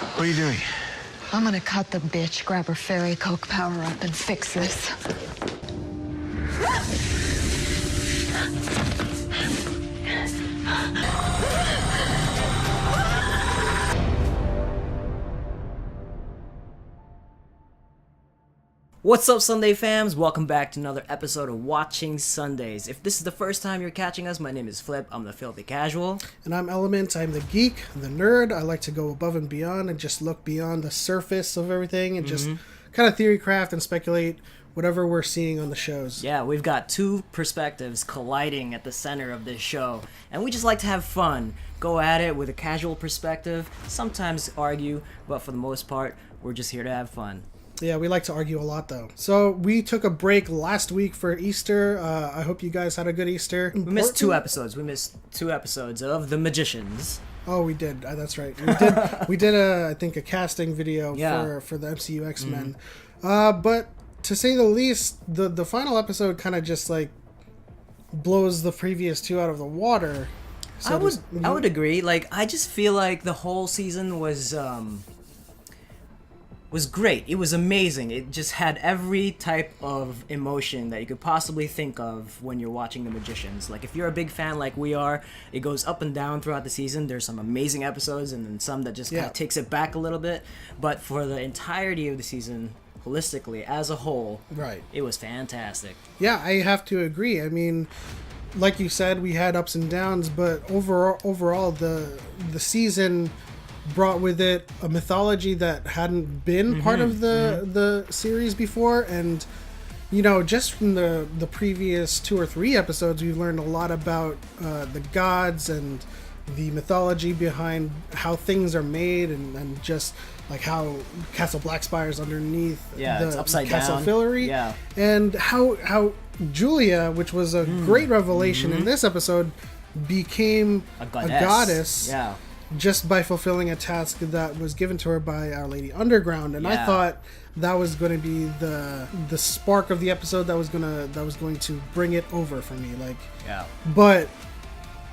What are you doing? I'm gonna cut the bitch, grab her fairy coke power up, and fix this. What's up, Sunday fams? Welcome back to another episode of Watching Sundays. If this is the first time you're catching us, my name is Flip. I'm the Filthy Casual. And I'm Element. I'm the geek, the nerd. I like to go above and beyond and just look beyond the surface of everything and just kind of theory craft and speculate whatever we're seeing on the shows. Yeah, we've got two perspectives colliding at the center of this show, and we just like to have fun. Go at it with a casual perspective, sometimes argue, but for the most part, we're just here to have fun. Yeah, we like to argue a lot, though. So we took a break last week for Easter. I hope you guys had a good Easter. We missed two episodes. We missed two episodes of The Magicians. Oh, we did. That's right. We did I think a casting video for the MCU X-Men. But to say the least, the final episode kind of just like blows the previous two out of the water. So I would agree. Like, I just feel like the whole season was great. It was amazing. It just had every type of emotion that you could possibly think of when you're watching The Magicians. Like, if you're a big fan like we are, it goes up and down throughout the season. There's some amazing episodes and then some that just kind of takes it back a little bit. But for the entirety of the season, holistically, as a whole, right, it was fantastic. Yeah, I have to agree. I mean, like you said, we had ups and downs, but overall the season brought with it a mythology that hadn't been part of the series before, and you know, just from the previous 2 or 3 episodes, we've learned a lot about the gods and the mythology behind how things are made, and just like how Castle Blackspire's underneath it's upside Castle down. Fillory, and how Julia, which was a great revelation in this episode, became a goddess. Yeah. Just by fulfilling a task that was given to her by Our Lady Underground, and I thought that was going to be the spark of the episode that was going to bring it over for me. But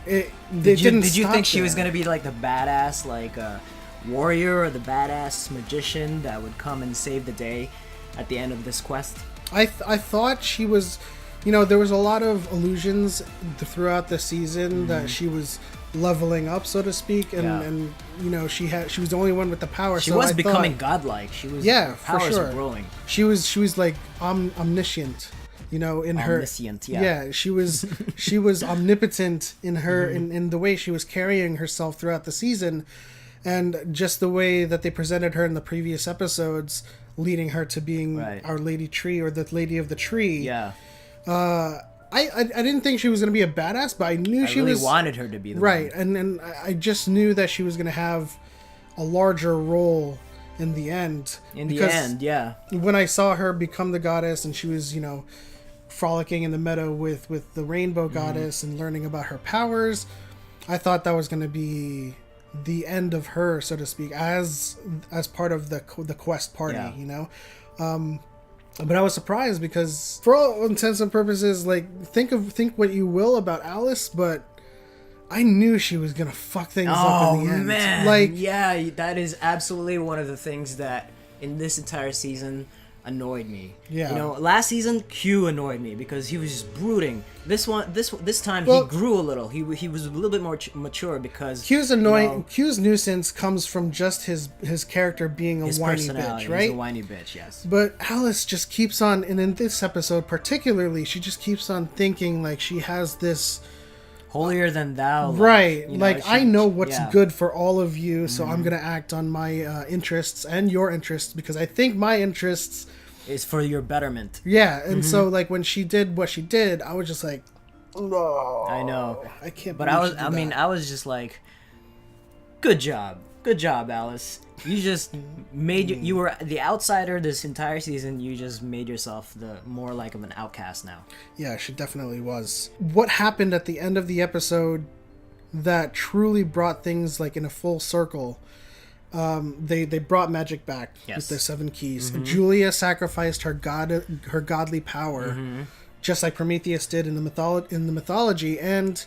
it didn't. Did you stop think she there. was going to be like the badass warrior or the badass magician that would come and save the day at the end of this quest? I thought she was. You know, there was a lot of allusions throughout the season that she was leveling up, so to speak, and you know, she was the only one with the power. She was becoming godlike. She was, her powers for sure. were growing. She was like omniscient, you know, in omniscient, her. Yeah, she was omnipotent in her in the way she was carrying herself throughout the season, and just the way that they presented her in the previous episodes, leading her to being Our Lady Tree, or the Lady of the Tree. Yeah. I didn't think she was going to be a badass, but I knew she really wanted her to be the right, one. and I just knew that she was going to have a larger role in the end. When I saw her become the goddess, and she was, you know, frolicking in the meadow with the rainbow goddess and learning about her powers, I thought that was going to be the end of her, so to speak, as part of the quest party, you know. But I was surprised because, for all intents and purposes, like, think what you will about Alice, but I knew she was gonna fuck things up in the end. Oh man, like, yeah, that is absolutely one of the things that in this entire season annoyed me. Yeah, you know, last season Q annoyed me because he was just brooding. This time he grew a little. He was a little bit more mature because Q's annoying. You know, Q's nuisance comes from just his character being a whiny bitch, right? He's a whiny bitch, yes. But Alice just keeps on, and in this episode particularly, she just keeps on thinking like she has this holier than thou, right? I know what's good for all of you, so I'm gonna act on my interests and your interests because I think my interests is for your betterment. Yeah, and so like when she did what she did, I was just like, no, I know, I can't. But I was just like, good job, Alice. You just made you were the outsider this entire season. You just made yourself the more like of an outcast now. Yeah, she definitely was. What happened at the end of the episode that truly brought things like in a full circle? They brought magic back with the 7 keys. Julia sacrificed her godly power, just like Prometheus did in the mythology, and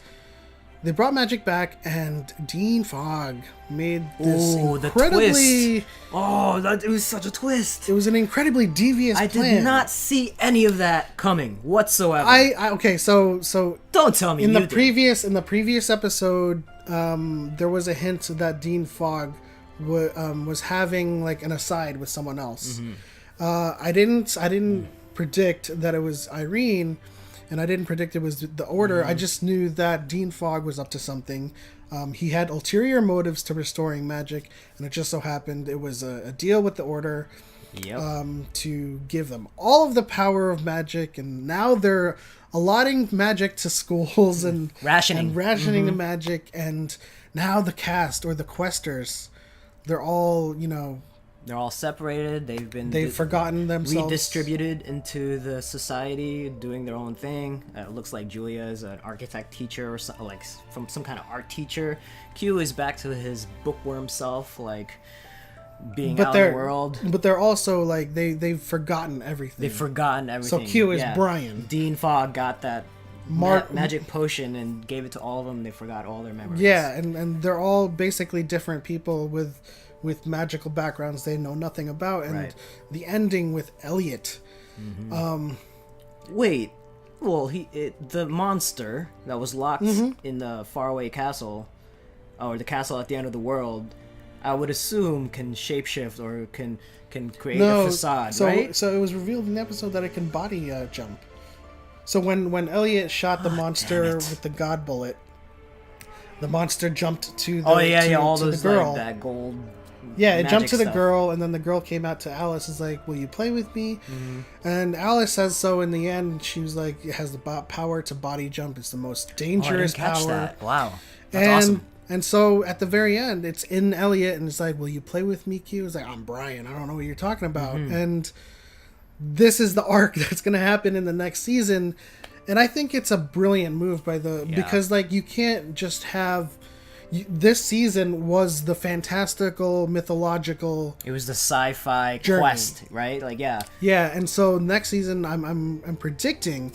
they brought magic back, and Dean Fogg made this incredibly... it was such a twist. It was an incredibly devious plan. I did not see any of that coming whatsoever. Okay, so don't tell me in the previous episode, there was a hint that Dean Fogg was having like an aside with someone else. I didn't predict that it was Irene. And I didn't predict it was the Order. I just knew that Dean Fogg was up to something. He had ulterior motives to restoring magic, and it just so happened it was a deal with the Order to give them all of the power of magic, and now they're allotting magic to schools and rationing the magic, and now the cast or the questers, they're all, they're all separated. They've forgotten themselves. Redistributed into the society, doing their own thing. It looks like Julia is an architect teacher or something, like from some kind of art teacher. Q is back to his bookworm self, like being out in the world. But they're also like they've forgotten everything. They've forgotten everything. So Q is Brian. Dean Fogg got that magic potion and gave it to all of them. They forgot all their memories. Yeah, and they're all basically different people with magical backgrounds they know nothing about, and the ending with Elliot. Wait, well, the monster that was locked in the faraway castle, or the castle at the end of the world, I would assume can shapeshift or can create a facade, right? So it was revealed in the episode that it can body jump. So when Elliot shot the monster with the God bullet, the monster jumped to the all to those the girl. Like that gold. Yeah, it jumped to the girl, and then the girl came out to Alice. Is like, "Will you play with me?" And Alice says so. In the end, she was like, "It has the power to body jump. It's the most dangerous power." That. Wow, that's awesome. And so at the very end, it's in Elliot, and it's like, "Will you play with me, Q?" It's like, "I'm Brian. I don't know what you're talking about." And this is the arc that's going to happen in the next season, and I think it's a brilliant move by because like you can't just have. This season was the fantastical, mythological. It was the sci-fi journey. Quest, right? Like, yeah. Yeah, and so next season, I'm predicting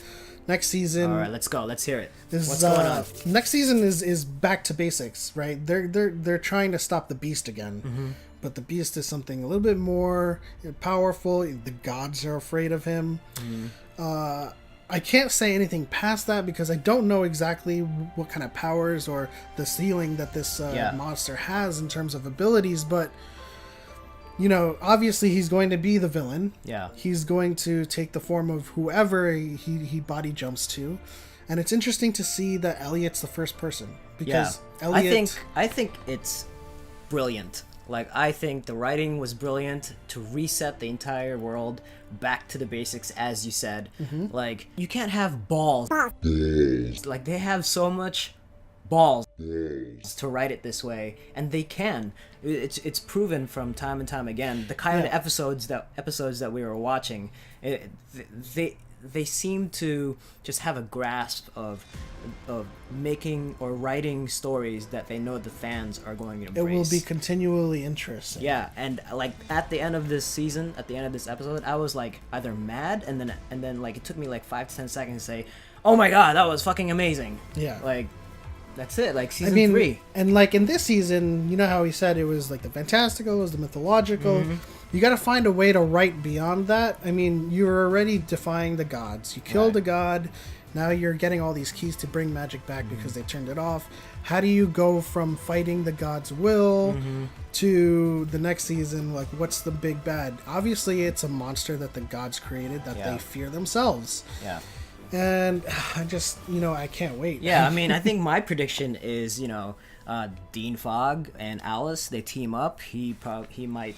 next season. All right, let's go. Let's hear it. What's going on? Next season is back to basics, right? They're trying to stop the Beast again, but the Beast is something a little bit more powerful. The gods are afraid of him. I can't say anything past that because I don't know exactly what kind of powers or the ceiling that this monster has in terms of abilities, but obviously he's going to be the villain. Yeah. He's going to take the form of whoever he body jumps to. And it's interesting to see that Elliot's the first person because Elliot... I think it's brilliant. Like, I think the writing was brilliant to reset the entire world back to the basics, as you said. Like, you can't have balls. Like, they have so much balls to write it this way, and they can. It's proven from time and time again. The kind of episodes that we were watching, they seem to just have a grasp of making or writing stories that they know the fans are going to embrace. It will be continually interesting. Yeah, and like at the end of this season, at the end of this episode, I was like either mad and then like it took me like 5 to 10 seconds to say, "Oh my god, that was fucking amazing." Yeah. Like that's it, like season 3. And like in this season, you know how he said it was like the fantastical, it was the mythological. You got to find a way to write beyond that. I mean, you're already defying the gods. You killed a god. Now you're getting all these keys to bring magic back because they turned it off. How do you go from fighting the god's will to the next season? Like, what's the big bad? Obviously, it's a monster that the gods created that they fear themselves. Yeah. And I just, I can't wait. Yeah, I mean, I think my prediction is, Dean Fogg and Alice, they team up. He might,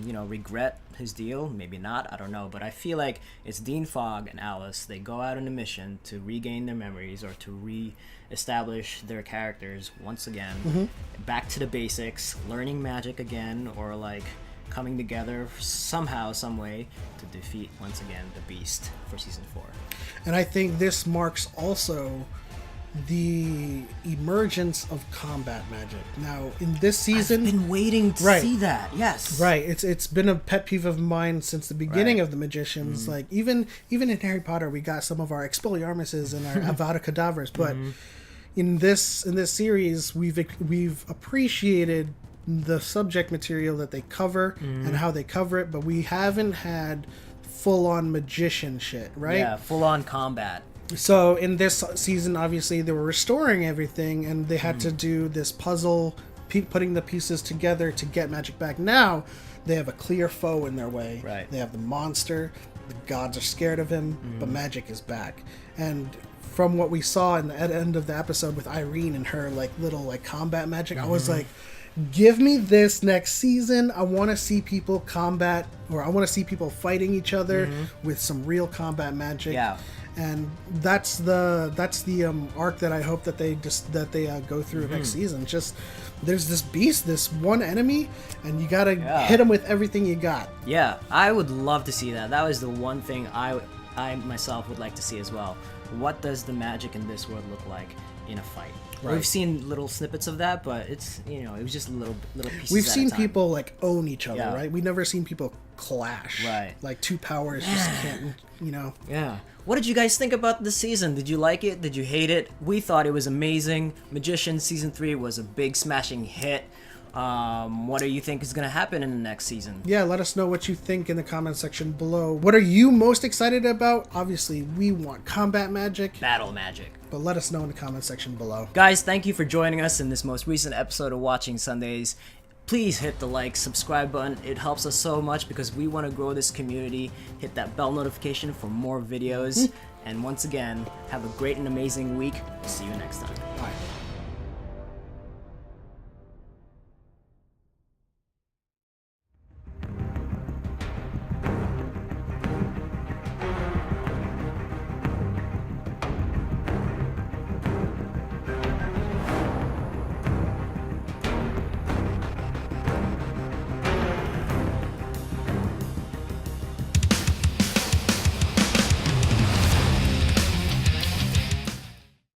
regret his deal. Maybe not. I don't know. But I feel like it's Dean Fogg and Alice. They go out on a mission to regain their memories or to re-establish their characters once again. Back to the basics, learning magic again, or like coming together somehow, some way to defeat once again the Beast for season 4. And I think this marks also the emergence of combat magic. Now, in this season, I've been waiting to see that. Yes, right. It's been a pet peeve of mine since the beginning of the Magicians. Like even in Harry Potter, we got some of our Expelliarmuses and our Avada Kedavras, but in this series, we've appreciated the subject material that they cover and how they cover it, but we haven't had full-on magician shit, right? Yeah, full-on combat. So in this season, obviously, they were restoring everything, and they had to do this puzzle, putting the pieces together to get magic back. Now, they have a clear foe in their way. Right. They have the monster. The gods are scared of him, but magic is back. And from what we saw in the end of the episode with Irene and her little combat magic, I was like, give me this next season. I want to see people combat, or I want to see people fighting each other with some real combat magic. Yeah. And that's the arc that I hope that they go through next season. Just there's this beast, this one enemy, and you gotta hit him with everything you got. Yeah, I would love to see that. That was the one thing I myself would like to see as well. What does the magic in this world look like in a fight? Right. We've seen little snippets of that, but it's it was just little pieces. We've seen people own each other, right? We've never seen people clash. Right. Like two powers just can't, Yeah. What did you guys think about this season? Did you like it? Did you hate it? We thought it was amazing. Magician Season 3 was a big smashing hit. What do you think is going to happen in the next season? Yeah, let us know what you think in the comment section below. What are you most excited about? Obviously, we want combat magic. Battle magic. But let us know in the comment section below. Guys, thank you for joining us in this most recent episode of Watching Sundays. Please hit the like, subscribe button. It helps us so much because we want to grow this community. Hit that bell notification for more videos. And once again, have a great and amazing week. See you next time. Bye.